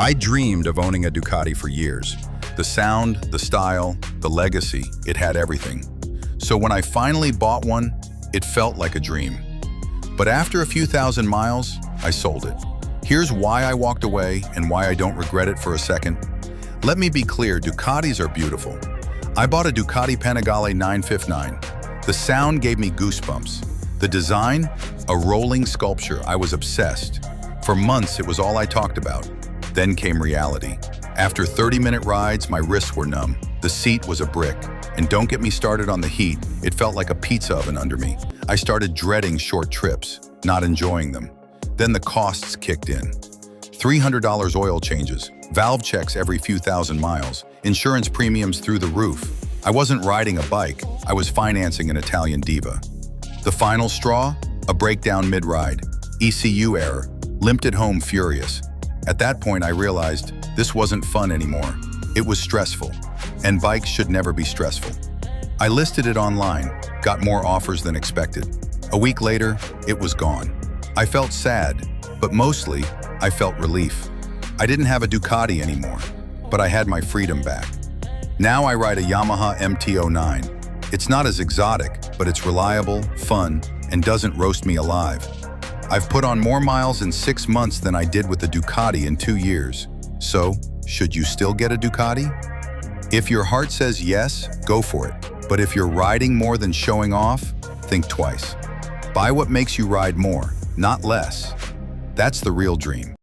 I dreamed of owning a Ducati for years. The sound, the style, the legacy, it had everything. So when I finally bought one, it felt like a dream. But after a few thousand miles, I sold it. Here's why I walked away and why I don't regret it for a second. Let me be clear, Ducatis are beautiful. I bought a Ducati Panigale 959. The sound gave me goosebumps. The design, a rolling sculpture. I was obsessed. For months, it was all I talked about. Then came reality. After 30-minute rides, my wrists were numb. The seat was a brick. And don't get me started on the heat. It felt like a pizza oven under me. I started dreading short trips, not enjoying them. Then the costs kicked in. $300 oil changes, valve checks every few thousand miles, insurance premiums through the roof. I wasn't riding a bike, I was financing an Italian diva. The final straw? A breakdown mid-ride. ECU error. Limped it home furious. At that point, I realized this wasn't fun anymore. It was stressful, and bikes should never be stressful. I listed it online, got more offers than expected. A week later, it was gone. I felt sad, but mostly, I felt relief. I didn't have a Ducati anymore, but I had my freedom back. Now I ride a Yamaha MT-09. It's not as exotic, but it's reliable, fun, and doesn't roast me alive. I've put on more miles in 6 months than I did with the Ducati in 2 years. So, should you still get a Ducati? If your heart says yes, go for it. But if you're riding more than showing off, think twice. Buy what makes you ride more, not less. That's the real dream.